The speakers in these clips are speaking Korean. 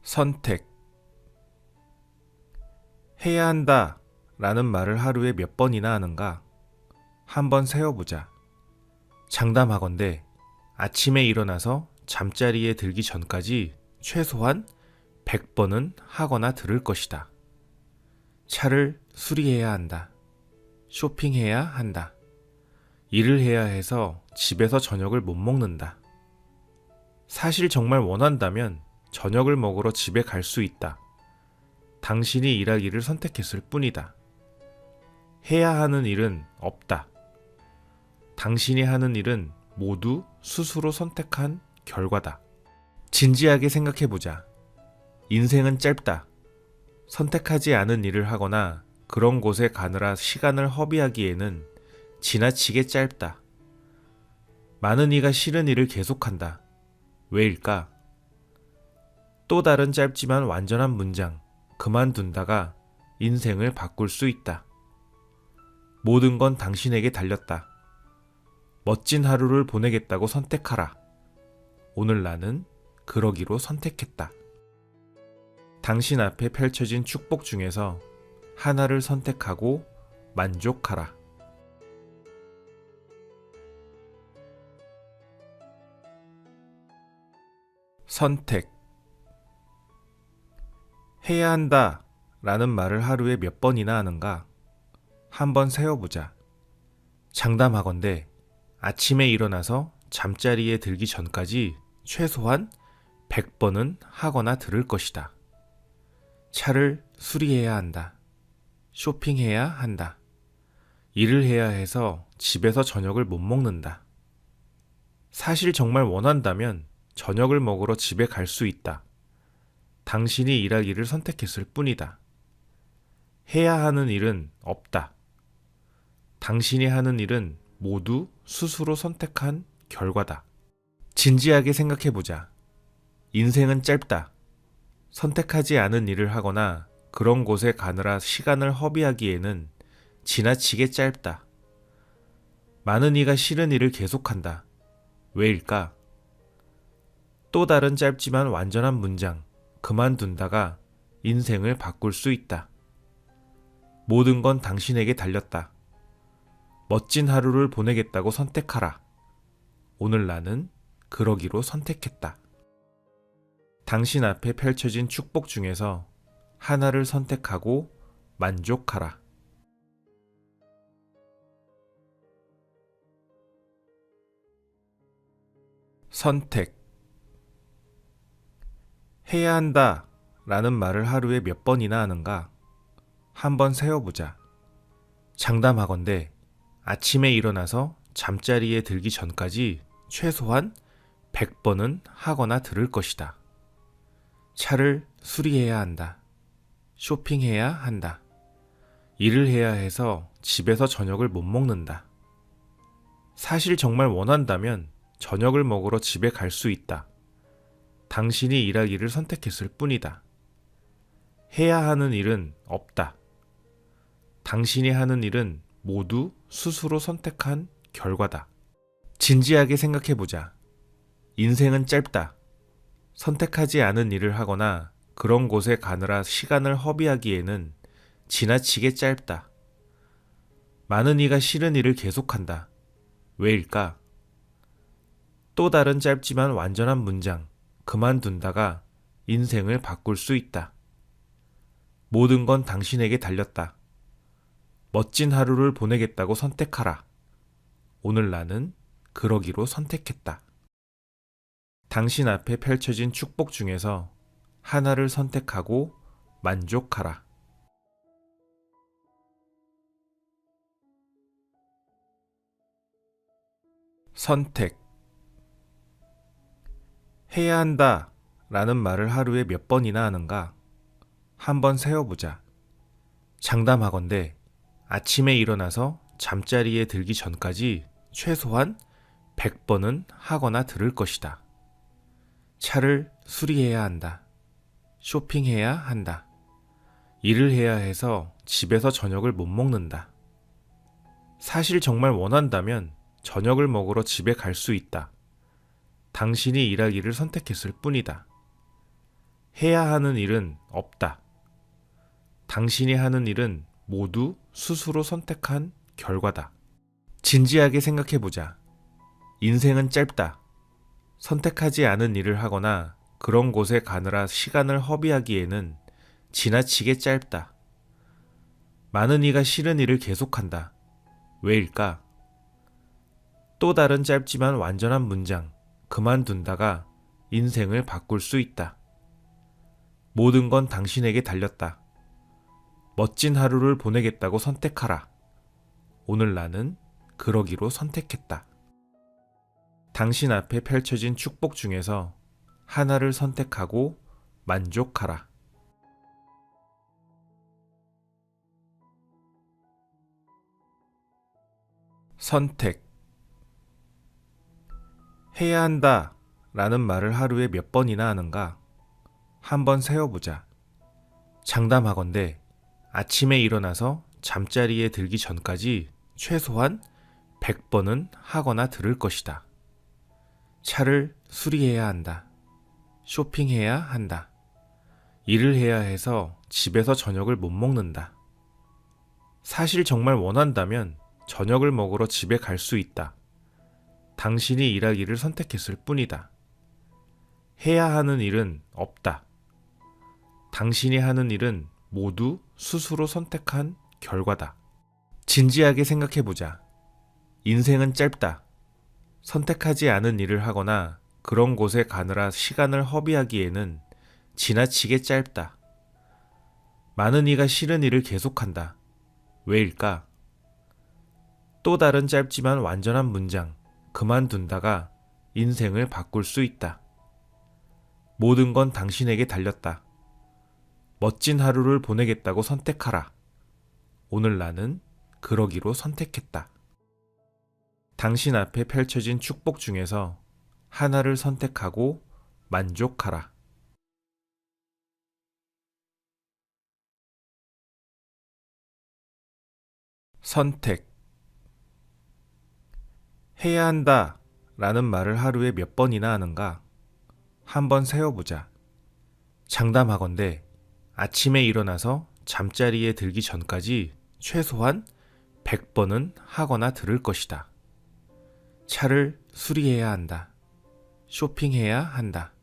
선택. 해야 한다 라는 말을 하루에 몇 번이나 하는가? 한번 세어보자. 장담하건대 아침에 일어나서 잠자리에 들기 전까지 최소한 100번은 하거나 들을 것이다. 차를 수리해야 한다. 쇼핑해야 한다. 일을 해야 해서 집에서 저녁을 못 먹는다. 사실 정말 원한다면 저녁을 먹으러 집에 갈 수 있다. 당신이 일하기를 선택했을 뿐이다. 해야 하는 일은 없다. 당신이 하는 일은 모두 스스로 선택한 결과다. 진지하게 생각해보자. 인생은 짧다. 선택하지 않은 일을 하거나 그런 곳에 가느라 시간을 허비하기에는 지나치게 짧다. 많은 이가 싫은 일을 계속한다. 왜일까? 또 다른 짧지만 완전한 문장, 그만둔다가 인생을 바꿀 수 있다. 모든 건 당신에게 달렸다. 멋진 하루를 보내겠다고 선택하라. 오늘 나는 그러기로 선택했다. 당신 앞에 펼쳐진 축복 중에서 하나를 선택하고 만족하라. 선택. 해야 한다 라는 말을 하루에 몇 번이나 하는가? 한번 세어보자. 장담하건대 아침에 일어나서 잠자리에 들기 전까지 최소한 100번은 하거나 들을 것이다. 차를 수리해야 한다. 쇼핑해야 한다. 일을 해야 해서 집에서 저녁을 못 먹는다. 사실 정말 원한다면 저녁을 먹으러 집에 갈 수 있다. 당신이 일하기를 선택했을 뿐이다. 해야 하는 일은 없다. 당신이 하는 일은 모두 스스로 선택한 결과다. 진지하게 생각해보자. 인생은 짧다. 선택하지 않은 일을 하거나 그런 곳에 가느라 시간을 허비하기에는 지나치게 짧다. 많은 이가 싫은 일을 계속한다. 왜일까? 또 다른 짧지만 완전한 문장, 그만둔다가 인생을 바꿀 수 있다. 모든 건 당신에게 달렸다. 멋진 하루를 보내겠다고 선택하라. 오늘 나는 그러기로 선택했다. 당신 앞에 펼쳐진 축복 중에서 하나를 선택하고 만족하라. 선택. 해야 한다 라는 말을 하루에 몇 번이나 하는가? 한번 세어보자. 장담하건대 아침에 일어나서 잠자리에 들기 전까지 최소한 100번은 하거나 들을 것이다. 차를 수리해야 한다. 쇼핑해야 한다. 일을 해야 해서 집에서 저녁을 못 먹는다. 사실 정말 원한다면 저녁을 먹으러 집에 갈 수 있다. 당신이 일하기를 선택했을 뿐이다. 해야 하는 일은 없다. 당신이 하는 일은 모두 스스로 선택한 결과다. 진지하게 생각해보자. 인생은 짧다. 선택하지 않은 일을 하거나 그런 곳에 가느라 시간을 허비하기에는 지나치게 짧다. 많은 이가 싫은 일을 계속한다. 왜일까? 또 다른 짧지만 완전한 문장, 그만둔다가 인생을 바꿀 수 있다. 모든 건 당신에게 달렸다. 멋진 하루를 보내겠다고 선택하라. 오늘 나는 그러기로 선택했다. 당신 앞에 펼쳐진 축복 중에서 하나를 선택하고 만족하라. 선택. 해야 한다 라는 말을 하루에 몇 번이나 하는가? 한번 세어보자. 장담하건대 아침에 일어나서 잠자리에 들기 전까지 최소한 100번은 하거나 들을 것이다. 차를 수리해야 한다. 쇼핑해야 한다. 일을 해야 해서 집에서 저녁을 못 먹는다. 사실 정말 원한다면 저녁을 먹으러 집에 갈 수 있다. 당신이 일하기를 선택했을 뿐이다. 해야 하는 일은 없다. 당신이 하는 일은 모두 스스로 선택한 결과다. 진지하게 생각해보자. 인생은 짧다. 선택하지 않은 일을 하거나 그런 곳에 가느라 시간을 허비하기에는 지나치게 짧다. 많은 이가 싫은 일을 계속한다. 왜일까? 또 다른 짧지만 완전한 문장, 그만둔다가 인생을 바꿀 수 있다. 모든 건 당신에게 달렸다. 멋진 하루를 보내겠다고 선택하라. 오늘 나는 그러기로 선택했다. 당신 앞에 펼쳐진 축복 중에서 하나를 선택하고 만족하라. 선택. 해야 한다 라는 말을 하루에 몇 번이나 하는가? 한번 세어보자. 장담하건대 아침에 일어나서 잠자리에 들기 전까지 최소한 100번은 하거나 들을 것이다. 차를 수리해야 한다. 쇼핑해야 한다. 일을 해야 해서 집에서 저녁을 못 먹는다. 사실 정말 원한다면 저녁을 먹으러 집에 갈 수 있다. 당신이 일하기를 선택했을 뿐이다. 해야 하는 일은 없다. 당신이 하는 일은 모두 스스로 선택한 결과다. 진지하게 생각해보자. 인생은 짧다. 선택하지 않은 일을 하거나 그런 곳에 가느라 시간을 허비하기에는 지나치게 짧다. 많은 이가 싫은 일을 계속한다. 왜일까? 또 다른 짧지만 완전한 문장, 그만둔다가 인생을 바꿀 수 있다. 모든 건 당신에게 달렸다. 멋진 하루를 보내겠다고 선택하라. 오늘 나는 그러기로 선택했다. 당신 앞에 펼쳐진 축복 중에서 하나를 선택하고 만족하라. 선택. 해야 한다 라는 말을 하루에 몇 번이나 하는가? 한번 세어보자. 장담하건대 아침에 일어나서 잠자리에 들기 전까지 최소한 100번은 하거나 들을 것이다. 차를 수리해야 한다. 쇼핑해야 한다.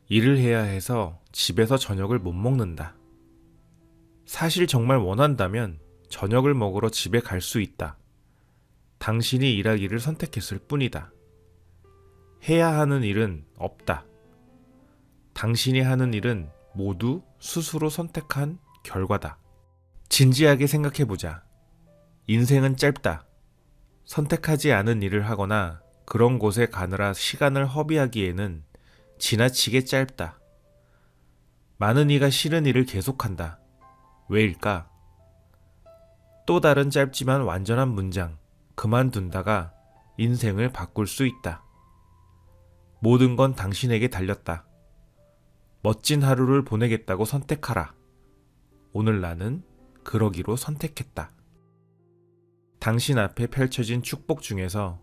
일을 해야 해서 집에서 저녁을 못 먹는다. 사실 정말 원한다면 저녁을 먹으러 집에 갈 수 있다. 당신이 일하기를 선택했을 뿐이다. 해야 하는 일은 없다. 당신이 하는 일은 모두 스스로 선택한 결과다. 진지하게 생각해보자. 인생은 짧다. 선택하지 않은 일을 하거나 그런 곳에 가느라 시간을 허비하기에는 지나치게 짧다. 많은 이가 싫은 일을 계속한다. 왜일까? 또 다른 짧지만 완전한 문장, 그만둔다가 인생을 바꿀 수 있다. 모든 건 당신에게 달렸다. 멋진 하루를 보내겠다고 선택하라. 오늘 나는 그러기로 선택했다. 당신 앞에 펼쳐진 축복 중에서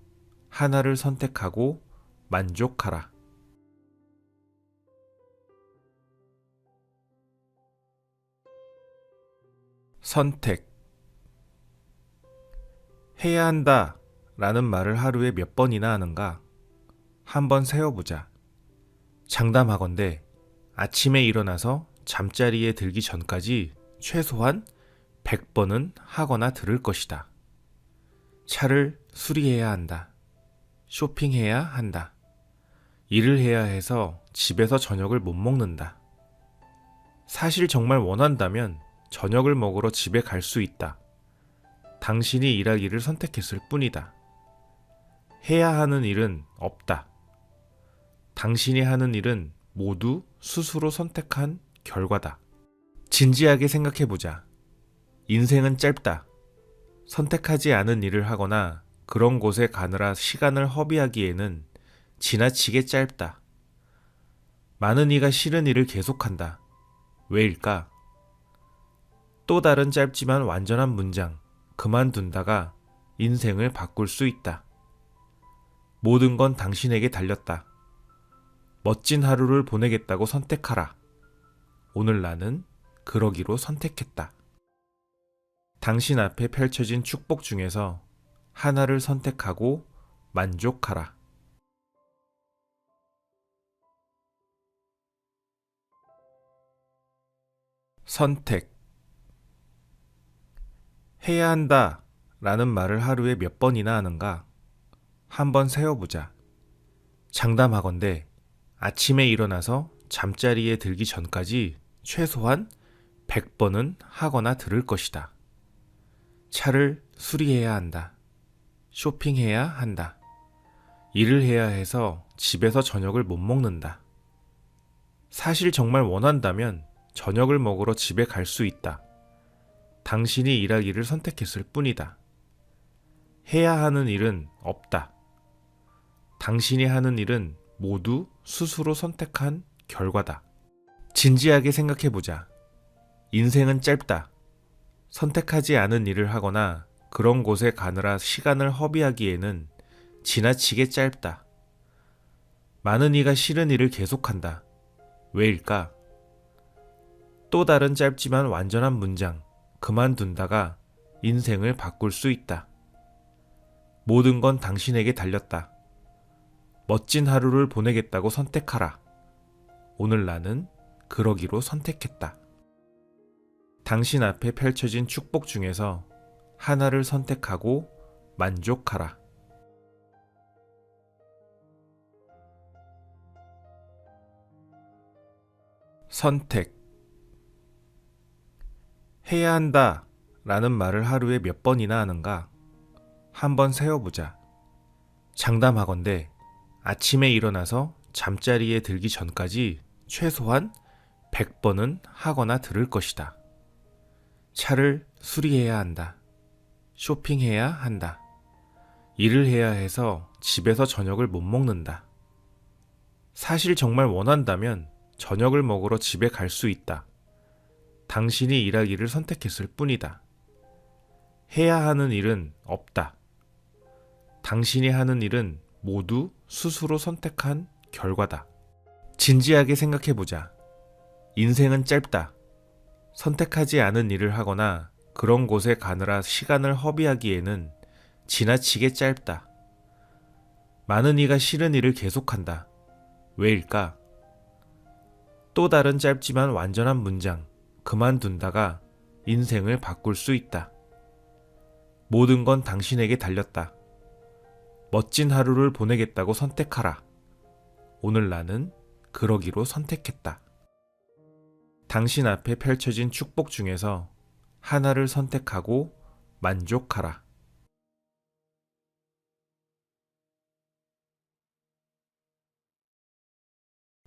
하나를 선택하고 만족하라. 선택. 해야 한다 라는 말을 하루에 몇 번이나 하는가? 한번 세어보자. 장담하건대 아침에 일어나서 잠자리에 들기 전까지 최소한 100번은 하거나 들을 것이다. 차를 수리해야 한다. 쇼핑해야 한다. 일을 해야 해서 집에서 저녁을 못 먹는다. 사실 정말 원한다면 저녁을 먹으러 집에 갈 수 있다. 당신이 일하기를 선택했을 뿐이다. 해야 하는 일은 없다. 당신이 하는 일은 모두 스스로 선택한 결과다. 진지하게 생각해보자. 인생은 짧다. 선택하지 않은 일을 하거나 그런 곳에 가느라 시간을 허비하기에는 지나치게 짧다. 많은 이가 싫은 일을 계속한다. 왜일까? 또 다른 짧지만 완전한 문장, 그만둔다가 인생을 바꿀 수 있다. 모든 건 당신에게 달렸다. 멋진 하루를 보내겠다고 선택하라. 오늘 나는 그러기로 선택했다. 당신 앞에 펼쳐진 축복 중에서 하나를 선택하고 만족하라. 선택. 해야 한다 라는 말을 하루에 몇 번이나 하는가? 한번 세어보자. 장담하건대 아침에 일어나서 잠자리에 들기 전까지 최소한 100번은 하거나 들을 것이다. 차를 수리해야 한다. 쇼핑해야 한다. 일을 해야 해서 집에서 저녁을 못 먹는다. 사실 정말 원한다면 저녁을 먹으러 집에 갈 수 있다. 당신이 일하기를 선택했을 뿐이다. 해야 하는 일은 없다. 당신이 하는 일은 모두 스스로 선택한 결과다. 진지하게 생각해보자. 인생은 짧다. 선택하지 않은 일을 하거나 그런 곳에 가느라 시간을 허비하기에는 지나치게 짧다. 많은 이가 싫은 일을 계속한다. 왜일까? 또 다른 짧지만 완전한 문장, 그만둔다가 인생을 바꿀 수 있다. 모든 건 당신에게 달렸다. 멋진 하루를 보내겠다고 선택하라. 오늘 나는 그러기로 선택했다. 당신 앞에 펼쳐진 축복 중에서 하나를 선택하고 만족하라. 선택. 해야 한다 라는 말을 하루에 몇 번이나 하는가? 한번 세어보자. 장담하건대 아침에 일어나서 잠자리에 들기 전까지 최소한 100번은 하거나 들을 것이다. 차를 수리해야 한다. 쇼핑해야 한다. 일을 해야 해서 집에서 저녁을 못 먹는다. 사실 정말 원한다면 저녁을 먹으러 집에 갈 수 있다. 당신이 일하기를 선택했을 뿐이다. 해야 하는 일은 없다. 당신이 하는 일은 모두 스스로 선택한 결과다. 진지하게 생각해보자. 인생은 짧다. 선택하지 않은 일을 하거나 그런 곳에 가느라 시간을 허비하기에는 지나치게 짧다. 많은 이가 싫은 일을 계속한다. 왜일까? 또 다른 짧지만 완전한 문장, 그만둔다가 인생을 바꿀 수 있다. 모든 건 당신에게 달렸다. 멋진 하루를 보내겠다고 선택하라. 오늘 나는 그러기로 선택했다. 당신 앞에 펼쳐진 축복 중에서 하나를 선택하고 만족하라.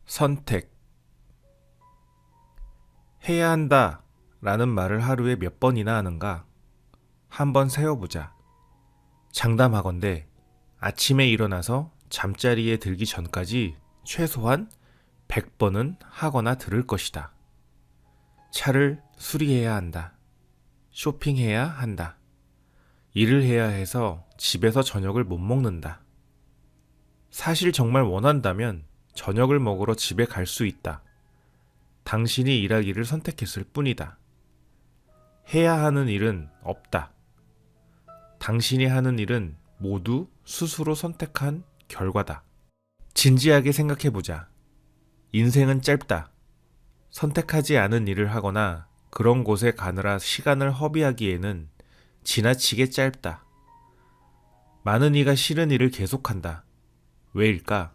선택. 해야 한다 라는 말을 하루에 몇 번이나 하는가? 한번 세어보자. 장담하건대 아침에 일어나서 잠자리에 들기 전까지 최소한 100번은 하거나 들을 것이다. 차를 수리해야 한다. 쇼핑해야 한다. 일을 해야 해서 집에서 저녁을 못 먹는다. 사실 정말 원한다면 저녁을 먹으러 집에 갈 수 있다. 당신이 일하기를 선택했을 뿐이다. 해야 하는 일은 없다. 당신이 하는 일은 모두 스스로 선택한 결과다. 진지하게 생각해보자. 인생은 짧다. 선택하지 않은 일을 하거나 그런 곳에 가느라 시간을 허비하기에는 지나치게 짧다. 많은 이가 싫은 일을 계속한다. 왜일까?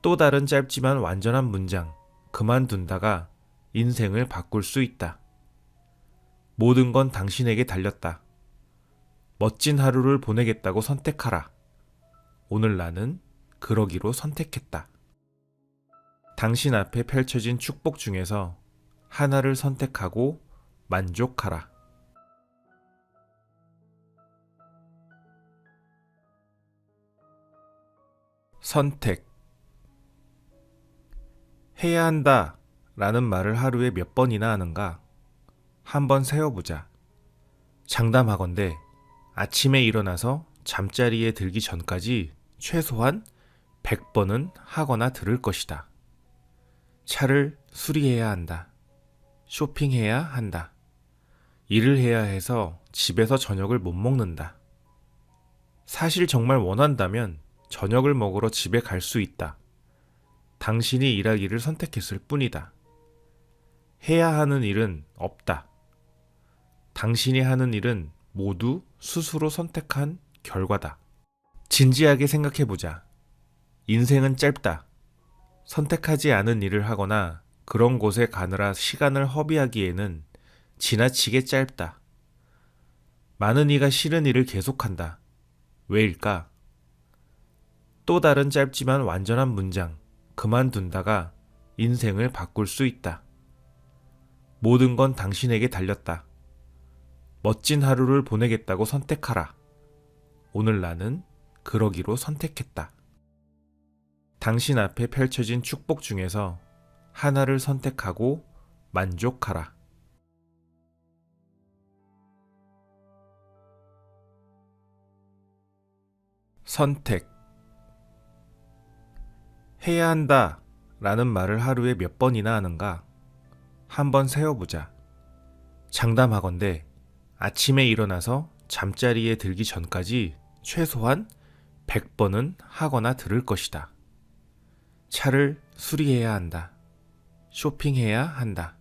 또 다른 짧지만 완전한 문장, 그만둔다가 인생을 바꿀 수 있다. 모든 건 당신에게 달렸다. 멋진 하루를 보내겠다고 선택하라. 오늘 나는 그러기로 선택했다. 당신 앞에 펼쳐진 축복 중에서 하나를 선택하고 만족하라. 선택. 해야 한다 라는 말을 하루에 몇 번이나 하는가? 한번 세어보자. 장담하건대 아침에 일어나서 잠자리에 들기 전까지 최소한 100번은 하거나 들을 것이다. 차를 수리해야 한다. 쇼핑해야 한다. 일을 해야 해서 집에서 저녁을 못 먹는다. 사실 정말 원한다면 저녁을 먹으러 집에 갈 수 있다. 당신이 일하기를 선택했을 뿐이다. 해야 하는 일은 없다. 당신이 하는 일은 모두 스스로 선택한 결과다. 진지하게 생각해보자. 인생은 짧다. 선택하지 않은 일을 하거나 그런 곳에 가느라 시간을 허비하기에는 지나치게 짧다. 많은 이가 싫은 일을 계속한다. 왜일까? 또 다른 짧지만 완전한 문장, 그만둔다가 인생을 바꿀 수 있다. 모든 건 당신에게 달렸다. 멋진 하루를 보내겠다고 선택하라. 오늘 나는 그러기로 선택했다. 당신 앞에 펼쳐진 축복 중에서 하나를 선택하고 만족하라. 선택. 해야 한다 라는 말을 하루에 몇 번이나 하는가? 한번 세어보자. 장담하건대 아침에 일어나서 잠자리에 들기 전까지 최소한 100번은 하거나 들을 것이다. 차를 수리해야 한다. 쇼핑해야 한다.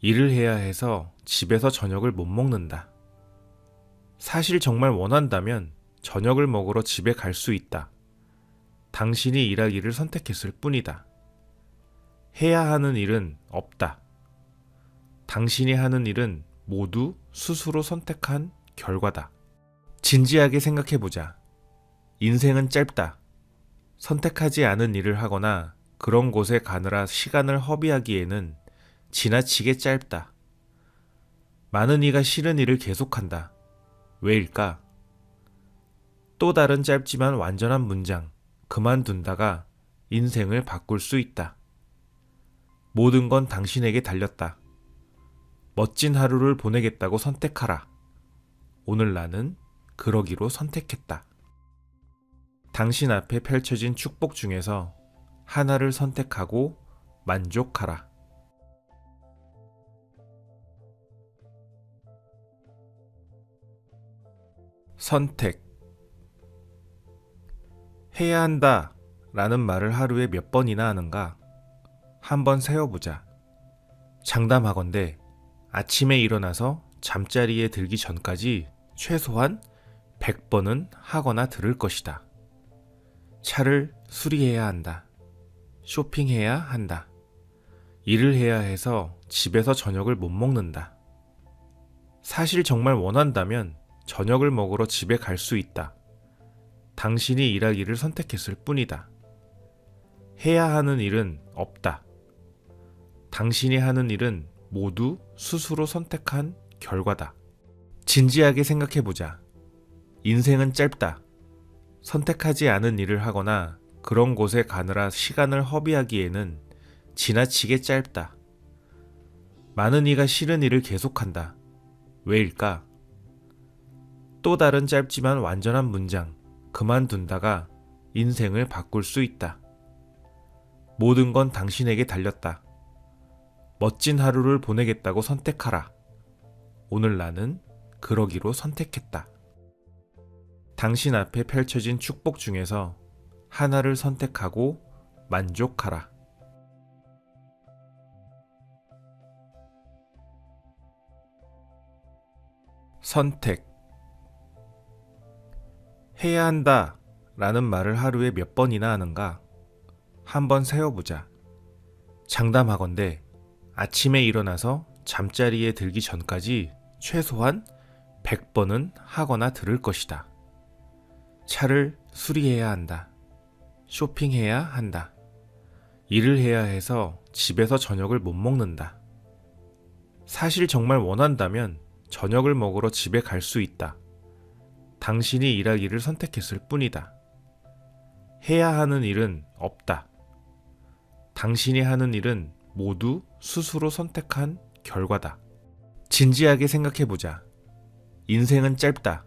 일을 해야 해서 집에서 저녁을 못 먹는다. 사실 정말 원한다면 저녁을 먹으러 집에 갈 수 있다. 당신이 일하기를 선택했을 뿐이다. 해야 하는 일은 없다. 당신이 하는 일은 모두 스스로 선택한 결과다. 진지하게 생각해보자. 인생은 짧다. 선택하지 않은 일을 하거나 그런 곳에 가느라 시간을 허비하기에는 지나치게 짧다. 많은 이가 싫은 일을 계속한다. 왜일까? 또 다른 짧지만 완전한 문장, 그만둔다가 인생을 바꿀 수 있다. 모든 건 당신에게 달렸다. 멋진 하루를 보내겠다고 선택하라. 오늘 나는 그러기로 선택했다. 당신 앞에 펼쳐진 축복 중에서 하나를 선택하고 만족하라. 선택. 해야 한다 라는 말을 하루에 몇 번이나 하는가? 한번 세어보자. 장담하건대 아침에 일어나서 잠자리에 들기 전까지 최소한 100번은 하거나 들을 것이다. 차를 수리해야 한다. 쇼핑해야 한다. 일을 해야 해서 집에서 저녁을 못 먹는다. 사실 정말 원한다면 저녁을 먹으러 집에 갈 수 있다. 당신이 일하기를 선택했을 뿐이다. 해야 하는 일은 없다. 당신이 하는 일은 모두 스스로 선택한 결과다. 진지하게 생각해보자. 인생은 짧다. 선택하지 않은 일을 하거나 그런 곳에 가느라 시간을 허비하기에는 지나치게 짧다. 많은 이가 싫은 일을 계속한다. 왜일까? 또 다른 짧지만 완전한 문장, 그만둔다가 인생을 바꿀 수 있다. 모든 건 당신에게 달렸다. 멋진 하루를 보내겠다고 선택하라. 오늘 나는 그러기로 선택했다. 당신 앞에 펼쳐진 축복 중에서 하나를 선택하고 만족하라. 선택. 해야 한다 라는 말을 하루에 몇 번이나 하는가? 한번 세어보자. 장담하건대 아침에 일어나서 잠자리에 들기 전까지 최소한 100번은 하거나 들을 것이다. 차를 수리해야 한다. 쇼핑해야 한다. 일을 해야 해서 집에서 저녁을 못 먹는다. 사실 정말 원한다면 저녁을 먹으러 집에 갈 수 있다. 당신이 일하기를 선택했을 뿐이다. 해야 하는 일은 없다. 당신이 하는 일은 모두 스스로 선택한 결과다. 진지하게 생각해보자. 인생은 짧다.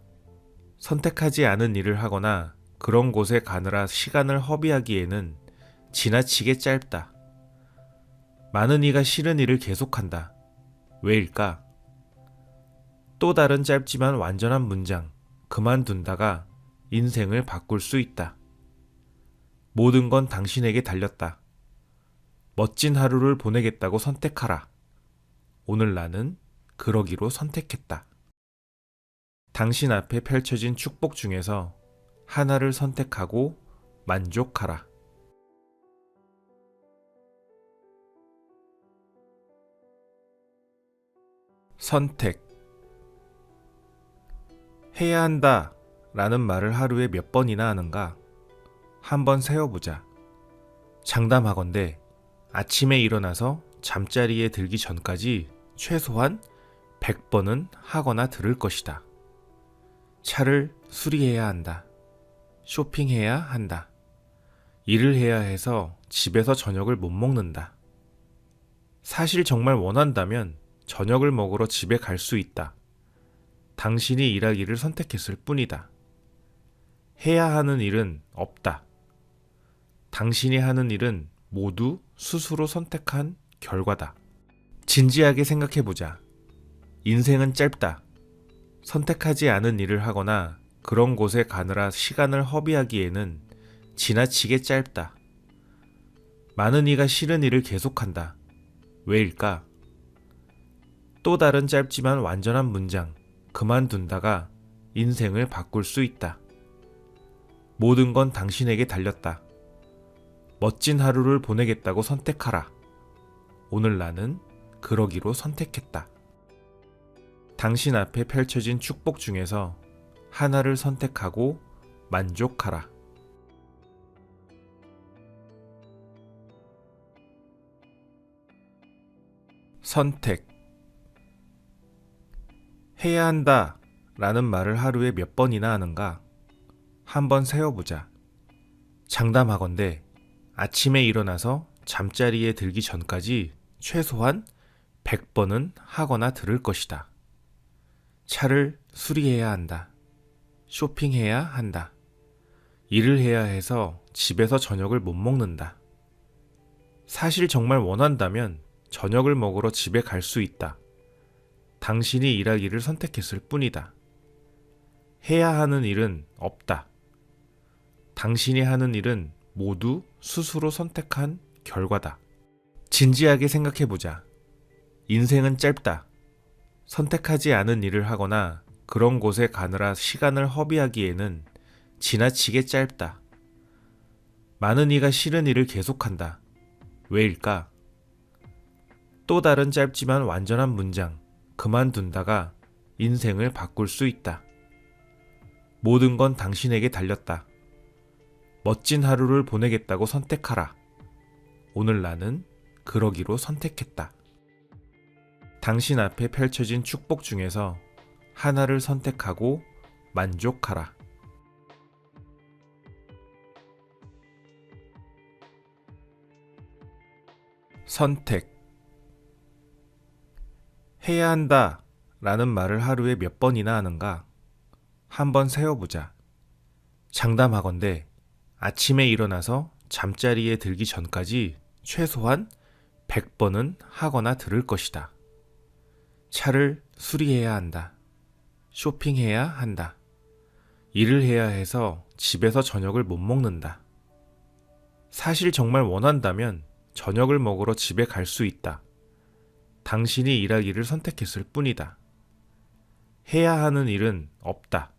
선택하지 않은 일을 하거나 그런 곳에 가느라 시간을 허비하기에는 지나치게 짧다. 많은 이가 싫은 일을 계속한다. 왜일까? 또 다른 짧지만 완전한 문장, 그만둔다가 인생을 바꿀 수 있다. 모든 건 당신에게 달렸다. 멋진 하루를 보내겠다고 선택하라. 오늘 나는 그러기로 선택했다. 당신 앞에 펼쳐진 축복 중에서 하나를 선택하고 만족하라. 선택. 해야 한다 라는 말을 하루에 몇 번이나 하는가? 한번 세어보자. 장담하건대 아침에 일어나서 잠자리에 들기 전까지 최소한 100번은 하거나 들을 것이다. 차를 수리해야 한다. 쇼핑해야 한다. 일을 해야 해서 집에서 저녁을 못 먹는다. 사실 정말 원한다면 저녁을 먹으러 집에 갈 수 있다. 당신이 일하기를 선택했을 뿐이다. 해야 하는 일은 없다. 당신이 하는 일은 모두 스스로 선택한 결과다. 진지하게 생각해보자. 인생은 짧다. 선택하지 않은 일을 하거나 그런 곳에 가느라 시간을 허비하기에는 지나치게 짧다. 많은 이가 싫은 일을 계속한다. 왜일까? 또 다른 짧지만 완전한 문장, 그만둔다가 인생을 바꿀 수 있다. 모든 건 당신에게 달렸다. 멋진 하루를 보내겠다고 선택하라. 오늘 나는 그러기로 선택했다. 당신 앞에 펼쳐진 축복 중에서 하나를 선택하고 만족하라. 선택. 해야 한다 라는 말을 하루에 몇 번이나 하는가? 한번 세어보자. 장담하건대 아침에 일어나서 잠자리에 들기 전까지 최소한 100번은 하거나 들을 것이다. 차를 수리해야 한다. 쇼핑해야 한다. 일을 해야 해서 집에서 저녁을 못 먹는다. 사실 정말 원한다면 저녁을 먹으러 집에 갈 수 있다. 당신이 일하기를 선택했을 뿐이다. 해야 하는 일은 없다. 당신이 하는 일은 모두 스스로 선택한 결과다. 진지하게 생각해보자. 인생은 짧다. 선택하지 않은 일을 하거나 그런 곳에 가느라 시간을 허비하기에는 지나치게 짧다. 많은 이가 싫은 일을 계속한다. 왜일까? 또 다른 짧지만 완전한 문장, 그만둔다가 인생을 바꿀 수 있다. 모든 건 당신에게 달렸다. 멋진 하루를 보내겠다고 선택하라. 오늘 나는 그러기로 선택했다. 당신 앞에 펼쳐진 축복 중에서 하나를 선택하고 만족하라. 선택. 해야 한다 라는 말을 하루에 몇 번이나 하는가? 한번 세어보자. 장담하건대 아침에 일어나서 잠자리에 들기 전까지 최소한 100번은 하거나 들을 것이다. 차를 수리해야 한다. 쇼핑해야 한다. 일을 해야 해서 집에서 저녁을 못 먹는다. 사실 정말 원한다면 저녁을 먹으러 집에 갈 수 있다. 당신이 일하기를 선택했을 뿐이다. 해야 하는 일은 없다.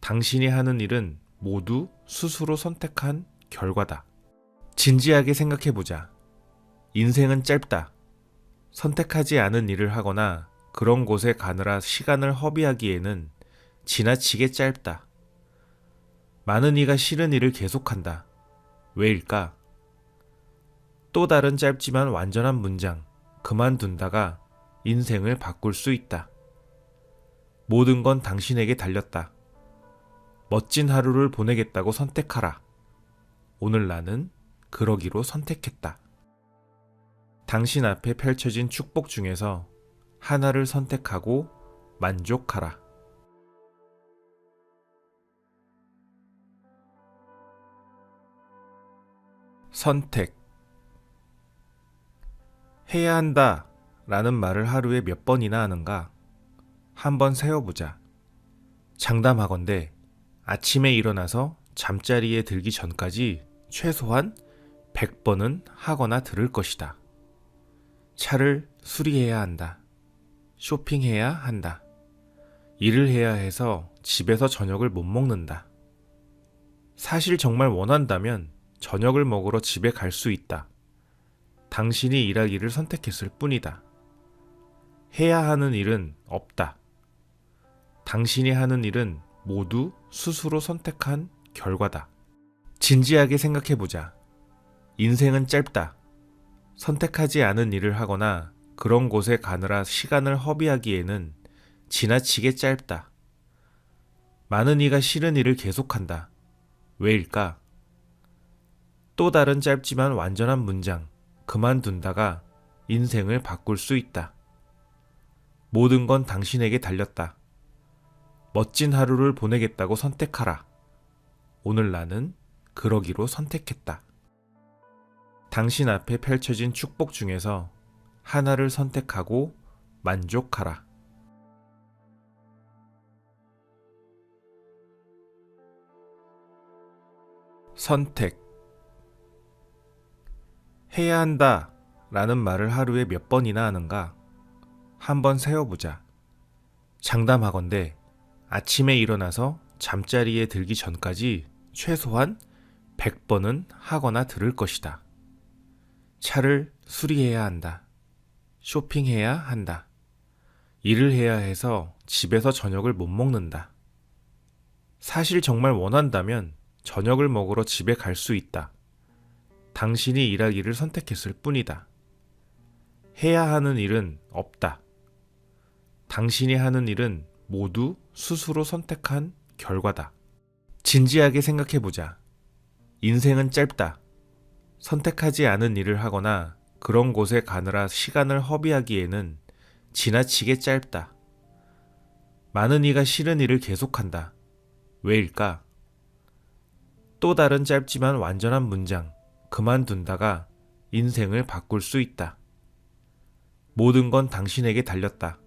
당신이 하는 일은 모두 스스로 선택한 결과다. 진지하게 생각해보자. 인생은 짧다. 선택하지 않은 일을 하거나 그런 곳에 가느라 시간을 허비하기에는 지나치게 짧다. 많은 이가 싫은 일을 계속한다. 왜일까? 또 다른 짧지만 완전한 문장, 그만둔다가 인생을 바꿀 수 있다. 모든 건 당신에게 달렸다. 멋진 하루를 보내겠다고 선택하라. 오늘 나는 그러기로 선택했다. 당신 앞에 펼쳐진 축복 중에서 하나를 선택하고 만족하라. 선택. 해야 한다 라는 말을 하루에 몇 번이나 하는가? 한번 세어보자. 장담하건대 아침에 일어나서 잠자리에 들기 전까지 최소한 100번은 하거나 들을 것이다. 차를 수리해야 한다. 쇼핑해야 한다. 일을 해야 해서 집에서 저녁을 못 먹는다. 사실 정말 원한다면 저녁을 먹으러 집에 갈 수 있다. 당신이 일하기를 선택했을 뿐이다. 해야 하는 일은 없다. 당신이 하는 일은 모두 스스로 선택한 결과다. 진지하게 생각해보자. 인생은 짧다. 선택하지 않은 일을 하거나 그런 곳에 가느라 시간을 허비하기에는 지나치게 짧다. 많은 이가 싫은 일을 계속한다. 왜일까? 또 다른 짧지만 완전한 문장, 그만둔다가 인생을 바꿀 수 있다. 모든 건 당신에게 달렸다. 멋진 하루를 보내겠다고 선택하라. 오늘 나는 그러기로 선택했다. 당신 앞에 펼쳐진 축복 중에서 하나를 선택하고 만족하라. 선택. 해야 한다 라는 말을 하루에 몇 번이나 하는가? 한번 세어보자. 장담하건대 아침에 일어나서 잠자리에 들기 전까지 최소한 100번은 하거나 들을 것이다. 차를 수리해야 한다. 쇼핑해야 한다. 일을 해야 해서 집에서 저녁을 못 먹는다. 사실 정말 원한다면 저녁을 먹으러 집에 갈 수 있다. 당신이 일하기를 선택했을 뿐이다. 해야 하는 일은 없다. 당신이 하는 일은 모두 스스로 선택한 결과다. 진지하게 생각해보자. 인생은 짧다. 선택하지 않은 일을 하거나 그런 곳에 가느라 시간을 허비하기에는 지나치게 짧다. 많은 이가 싫은 일을 계속한다. 왜일까? 또 다른 짧지만 완전한 문장, 그만둔다가 인생을 바꿀 수 있다. 모든 건 당신에게 달렸다.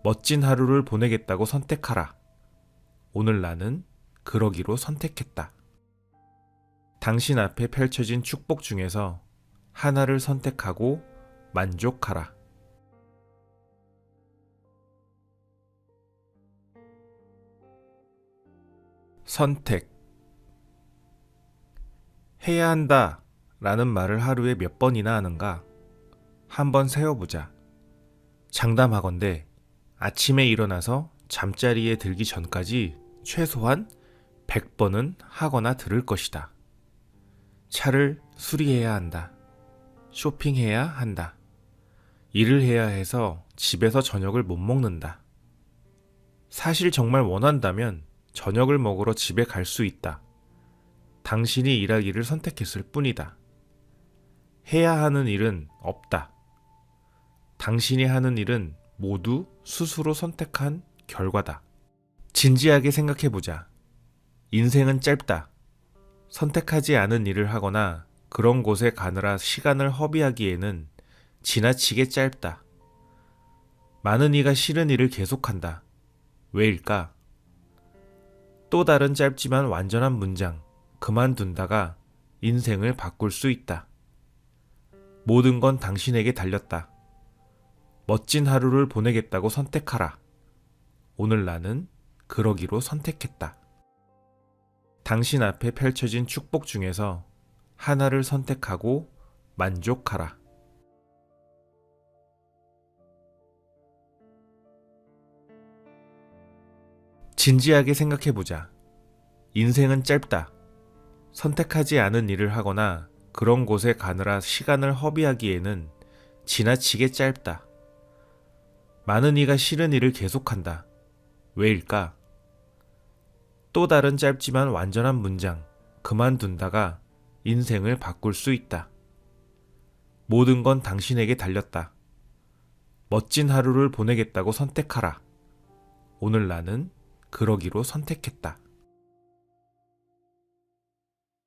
멋진 하루를 보내겠다고 선택하라. 오늘 나는 그러기로 선택했다. 당신 앞에 펼쳐진 축복 중에서 하나를 선택하고 만족하라. 선택. 해야 한다 라는 말을 하루에 몇 번이나 하는가? 한번 세어보자. 장담하건대 아침에 일어나서 잠자리에 들기 전까지 최소한 100번은 하거나 들을 것이다. 차를 수리해야 한다. 쇼핑해야 한다. 일을 해야 해서 집에서 저녁을 못 먹는다. 사실 정말 원한다면 저녁을 먹으러 집에 갈 수 있다. 당신이 일하기를 선택했을 뿐이다. 해야 하는 일은 없다. 당신이 하는 일은 모두 스스로 선택한 결과다. 진지하게 생각해보자. 인생은 짧다. 선택하지 않은 일을 하거나 그런 곳에 가느라 시간을 허비하기에는 지나치게 짧다. 많은 이가 싫은 일을 계속한다. 왜일까? 또 다른 짧지만 완전한 문장, 그만둔다가 인생을 바꿀 수 있다. 모든 건 당신에게 달렸다. 멋진 하루를 보내겠다고 선택하라. 오늘 나는 그러기로 선택했다. 당신 앞에 펼쳐진 축복 중에서 하나를 선택하고 만족하라. 진지하게 생각해보자. 인생은 짧다. 선택하지 않은 일을 하거나 그런 곳에 가느라 시간을 허비하기에는 지나치게 짧다. 많은 이가 싫은 일을 계속한다. 왜일까? 또 다른 짧지만 완전한 문장, 그만둔다가 인생을 바꿀 수 있다. 모든 건 당신에게 달렸다. 멋진 하루를 보내겠다고 선택하라. 오늘 나는 그러기로 선택했다.